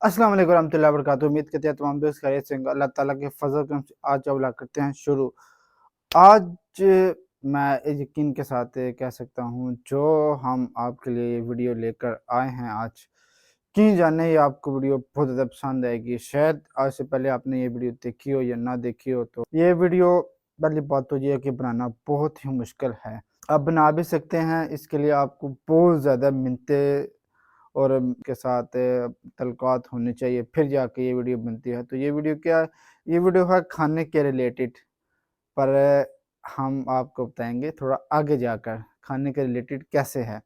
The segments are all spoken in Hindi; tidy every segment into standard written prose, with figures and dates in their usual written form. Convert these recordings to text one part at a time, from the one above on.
अस्सलाम वालेकुम रहमतुल्लाहि व बरकातुहू। उम्मीद करते हैं तमाम दोस्त खैरियत से होंगे। अल्लाह ताला के फ़ज़ल करम से आज अव्वला करते हैं शुरू। आज मैं यकीन के साथ कह सकता हूँ जो हम आपके लिए ये वीडियो लेकर आए हैं आज, यकीन जाने ये आपको वीडियो बहुत ज़्यादा पसंद आएगी। शायद आज से पहले आपने ये वीडियो देखी हो या ना देखी हो, तो ये वीडियो पहली बात तो ये है कि बनाना बहुत ही मुश्किल है। आप बना भी सकते हैं, इसके लिए आपको बहुत ज़्यादा मिन्नतें और के साथ तल्क़ात होनी चाहिए, फिर जाके ये वीडियो बनती है। तो ये वीडियो क्या है? ये वीडियो है खाने के रिलेटेड, पर हम आपको बताएँगे थोड़ा आगे जाकर खाने के रिलेटेड कैसे है।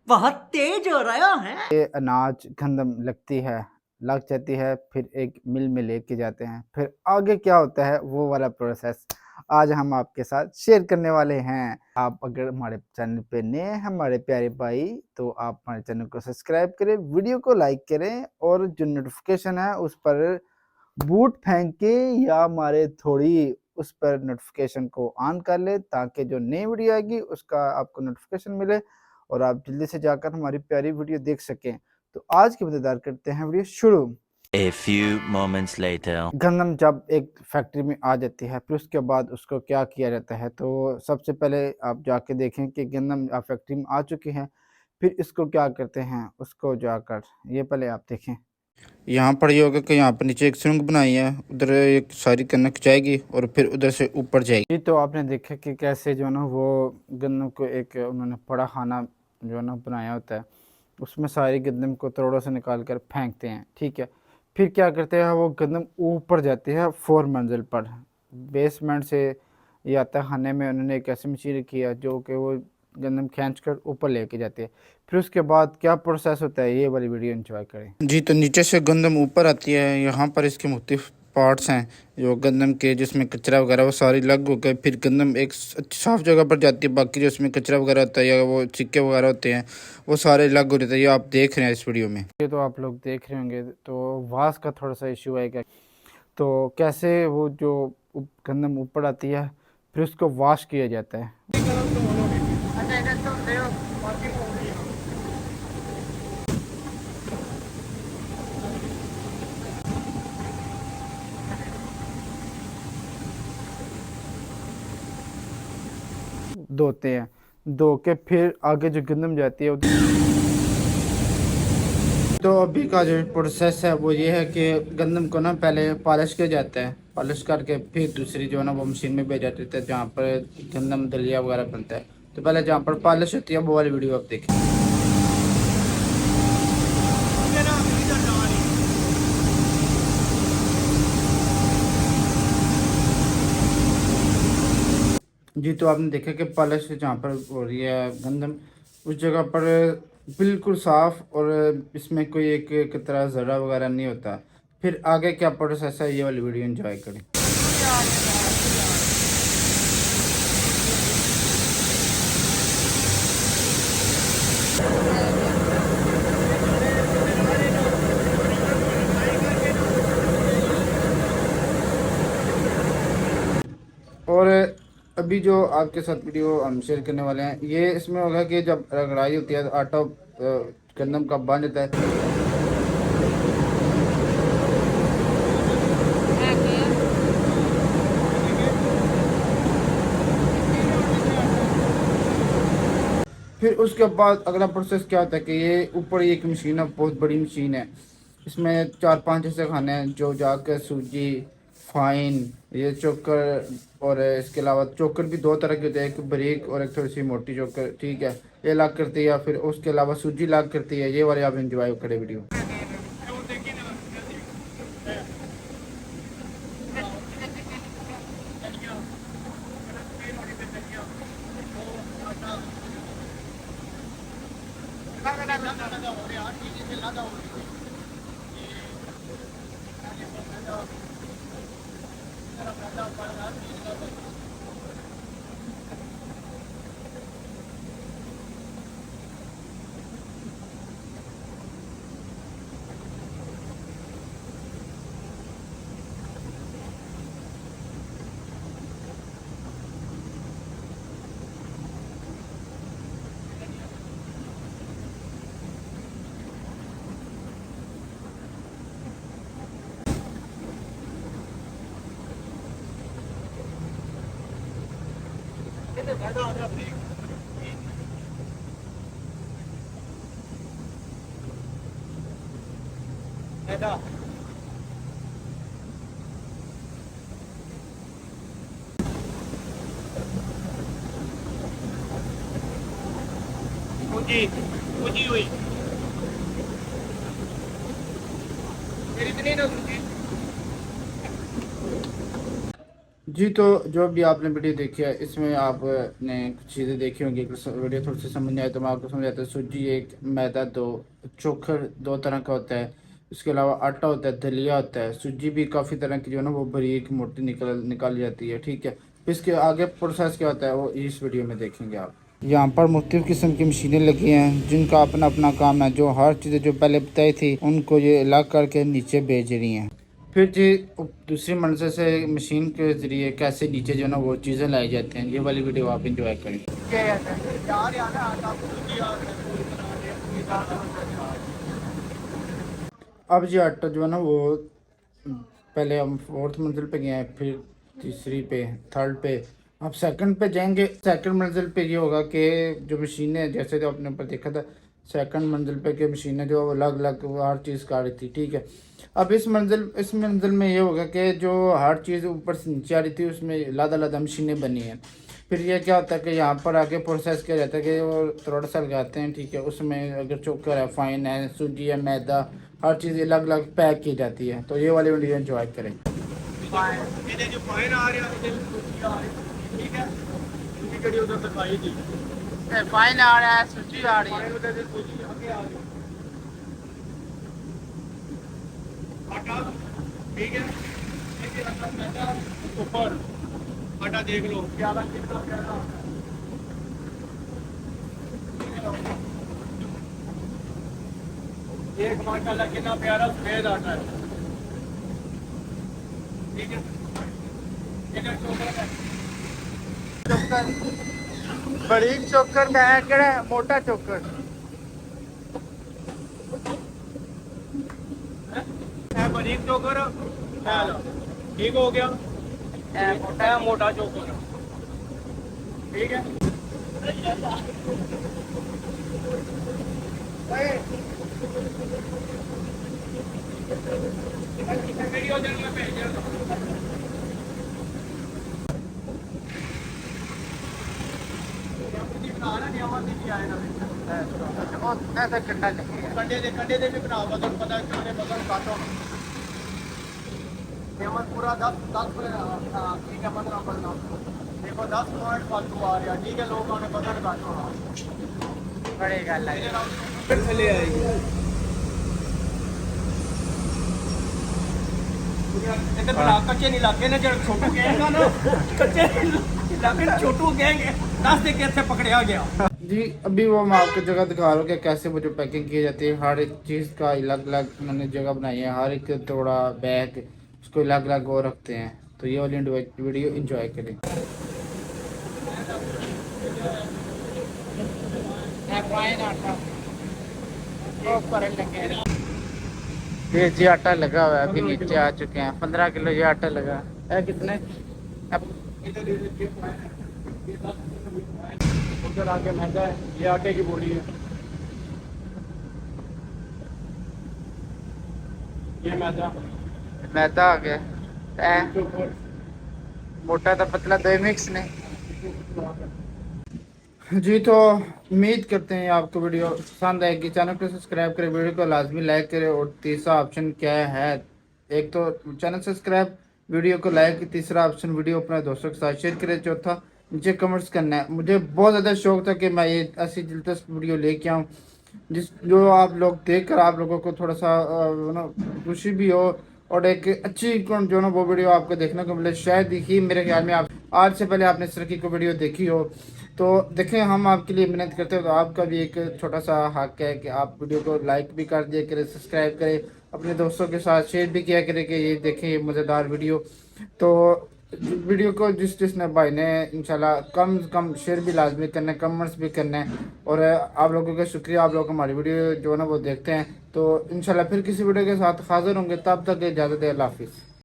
बहुत तेज हो रहा है। ये अनाज गंदम लगती है, लग जाती है, फिर एक मिल में लेके जाते हैं, फिर आगे क्या होता है वो वाला प्रोसेस आज हम आपके साथ शेयर करने वाले हैं। आप अगर हमारे चैनल पे नए हैं हमारे प्यारे भाई, तो आप हमारे चैनल को सब्सक्राइब करें, वीडियो को लाइक करें और जो नोटिफिकेशन है उस पर बूट फेंक के या मारे थोड़ी उस पर नोटिफिकेशन को ऑन कर ले, ताकि जो नई वीडियो आएगी उसका आपको नोटिफिकेशन मिले और आप जल्दी से जाकर हमारी प्यारी वीडियो देख सकें। तो आज की मज़ेदार करते हैं वीडियो शुरू। A few moments later. गंदम जब एक फैक्ट्री में आ जाती है, फिर उसके बाद उसको क्या किया जाता है, तो सबसे पहले आप जाके देखें कि गंदम फैक्ट्री में आ चुकी है, फिर इसको क्या करते हैं, उसको जाकर ये पहले आप देखें। यहाँ पर ये होगा कि यहाँ पर नीचे एक सुरंग बनाई है, उधर एक सारी कनक जाएगी और फिर उधर से ऊपर जाएगी। तो आपने देखा कि कैसे जो है ना वो गंदम को एक उन्होंने बड़ा खाना जो है ना बनाया होता है, उसमें सारी गंदम को तरोड़ों से निकाल कर फेंकते हैं, ठीक है। फिर क्या करते हैं, वो गंदम ऊपर जाती है 4 मंजिल पर, बेसमेंट से ये आता है खाने में। उन्होंने एक ऐसी मशीन रखी है जो कि वो गंदम खींच कर ऊपर लेके जाती है। फिर उसके बाद क्या प्रोसेस होता है, ये वाली वीडियो एंजॉय करें जी। तो नीचे से गंदम ऊपर आती है, यहाँ पर इसके मुख्तलिफ पार्ट्स हैं जो गंदम के, जिसमें कचरा वगैरह वो सारी अलग हो गए, फिर गंदम एक साफ़ जगह पर जाती है, बाकी जो उसमें कचरा वगैरह होता है या वो सिक्के वगैरह होते हैं वो सारे अलग हो जाते हैं। ये आप देख रहे हैं इस वीडियो में, ये तो आप लोग देख रहे होंगे। तो वास का थोड़ा सा इशू आएगा, तो कैसे वो जो गंदम ऊपर आती है फिर उसको वॉश किया जाता है। धोते हैं, धो के फिर आगे जो गंदम जाती है। तो अभी का जो प्रोसेस है वो ये है कि गंदम को ना पहले पॉलिश किया जाता है, पॉलिश करके फिर दूसरी जो है ना वो मशीन में भेजा जाता है जहाँ पर गंदम दलिया वगैरह बनता है। तो पहले जहाँ पर पॉलिश होती है वो वाली वीडियो आप देखें। जी, तो आपने देखा कि पॉलिश जहाँ पर हो रही है गंदम, उस जगह पर बिल्कुल साफ़ और इसमें कोई एक तरह ज़रा वगैरह नहीं होता। फिर आगे क्या प्रोसेस है, ये वाली वीडियो एंजॉय करें। और अभी जो आपके साथ वीडियो हम शेयर करने वाले हैं, ये इसमें होगा कि जब रगड़ाई होती है तो आटा गंदम का बन जाता है। फिर उसके बाद अगला प्रोसेस क्या होता है कि ये ऊपर एक मशीन है, बहुत बड़ी मशीन है, इसमें 4-5 ऐसे खाने हैं जो जाकर सूजी, फाइन, ये चोकर, और इसके अलावा चोकर भी दो तरह के होते हैं, एक बारीक और एक थोड़ी सी मोटी चोकर, ठीक है, ये लाग करती है। फिर उसके अलावा सूजी लाग करती है। ये वाले आप इंजॉय करें वीडियो। पूंजी पूंजी हुई मेरी इतनी ना सूझी। जी, तो जो भी आपने वीडियो देखी है इसमें आपने कुछ चीज़ें देखी होंगी। अगर वीडियो थोड़ी सी समझ नहीं आए तो मैं आपको समझाता हूँ। सूजी एक, मैदा दो, चोखर दो तरह का होता है, इसके अलावा आटा होता है, दलिया होता है। सूजी भी काफ़ी तरह की जो है ना वो बारीक मोटी निकाली जाती है, ठीक है। फिर इसके आगे प्रोसेस क्या होता है वो इस वीडियो में देखेंगे आप। यहाँ पर मुख्तलिफ़ किस्म की मशीनें लगी हैं जिनका अपना अपना काम है। जो हर चीज़ें जो पहले बताई थी उनको ये अलग करके नीचे भेज रही हैं। फिर जी दूसरी मंजिल से मशीन के ज़रिए कैसे नीचे जो है ना वो चीज़ें लाई जाती हैं, ये वाली वीडियो आप इंजॉय करें। अब जी आटा जो है ना वो पहले हम फोर्थ मंजिल पे गए हैं, फिर तीसरी पे, थर्ड पे, अब सेकंड पे जाएंगे। सेकंड मंजिल पे ये होगा कि जो मशीनें जैसे जो आपने ऊपर देखा था, सेकंड मंजिल पे की मशीनें जो अलग अलग हर चीज़ का रही थी, ठीक है। अब इस मंजिल में ये होगा कि जो हर चीज़ ऊपर से नीचे आ रही थी उसमें अलग-अलग मशीनें बनी हैं। फिर ये क्या होता है कि यहाँ पर आगे प्रोसेस किया जाता है कि वो थोड़ा सा लगाते हैं, ठीक है। उसमें अगर चोकर है, फाइन है, सूजी है, मैदा, हर चीज़ अलग अलग पैक की जाती है। तो ये वाली वीडियो एंजॉय करें। ਇਹਦੇ ਜੋ ਫਾਈਨ ਆ ਰਿਹਾ ਉਹਦੇ ਵਿੱਚ सूजी आ रही ठीक है सूजी ਕਿਹੜੀ ਉਧਰ ਦਿਖਾਈ ਦੀ फाइन आ रहा है, सूजी आ रही ਫਾਈਨ ਉਹਦੇ ਵਿੱਚ सूजी ਅੱਗੇ ਆ ਰਹੀ आटा ठीक है ये आटा मैदा ऊपर आटा देख लो ज्यादा कितना करना एक माशाल्लाह कितना प्यारा सफेद आटा है ठीक है इधर चोकर है बारीक चोकर का है केड़ा मोटा चोकर बारीक चोकर ठीक हो गया मोटा चोकर ठीक है वीडियो जरूर भेज ऐसा कंडा नहीं कंडे दे भी बना बदल पता है कितने बदल काटो कीमत पूरा 10 ठीक है 15 बनना देखो 10 पॉइंट फालतू आ रहा ठीक है लोग आने बदल काटो बड़ी गल है फिर चले आएगी इधर बना कच्चे नहीं लाके ना जब छोटू कहेगा ना कच्चे लाके छोटू कहेंगे 10 दे के ऐसे पकड़या गया जी। अभी वो मैं आपको जगह दिखा रहा हूँ कि कैसे वो जो पैकिंग की जाती है। हर एक चीज़ का अलग अलग उन्होंने जगह बनाई है, हर एक थोड़ा बैग उसको अलग अलग वो रखते हैं। तो ये वाली वीडियो इंजॉय करें। ये जी आटा लगा हुआ है, अभी नीचे आ चुके हैं। 15 किलो ये आटा लगा है। कितने उधर आके मैदा है ये आटे की बोरी है ये मैदा आ गया मोटा तो पतला दो मिक्स ने। जी, तो उम्मीद करते हैं आपको वीडियो पसंद आएगी। चैनल को सब्सक्राइब करें, वीडियो को लाजमी लाइक करें। और तीसरा ऑप्शन क्या है, एक तो चैनल सब्सक्राइब, वीडियो को लाइक, तीसरा ऑप्शन वीडियो अपने दोस्तों के साथ शेयर करें, चौथा नीचे कमेंट्स करना है। मुझे बहुत ज़्यादा शौक था कि मैं ये ऐसी दिलचस्प वीडियो लेके आऊँ जो आप लोग देख कर आप लोगों को थोड़ा सा ना खुशी भी हो और एक अच्छी जो ना वो वीडियो आपको देखने को मिले। शायद ही मेरे ख्याल में आप आज से पहले आपने इस तरह की कोई वीडियो देखी हो। तो देखें, हम आपके लिए मेहनत करते हो तो आपका भी एक छोटा सा हक है कि आप वीडियो को लाइक भी कर दिया करें, सब्सक्राइब करें, अपने दोस्तों के साथ शेयर भी किया करें कि ये देखें ये मज़ेदार वीडियो। तो वीडियो को जिसने भाई ने इंशाल्लाह कम से कम शेयर भी लाजमी करना है, कमेंट्स भी करना है। और आप लोगों का शुक्रिया, आप लोग हमारी वीडियो जो है ना वो देखते हैं। तो इंशाल्लाह फिर किसी वीडियो के साथ हाजिर होंगे, तब तक इजाज़त है। अल्लाह हाफिज़।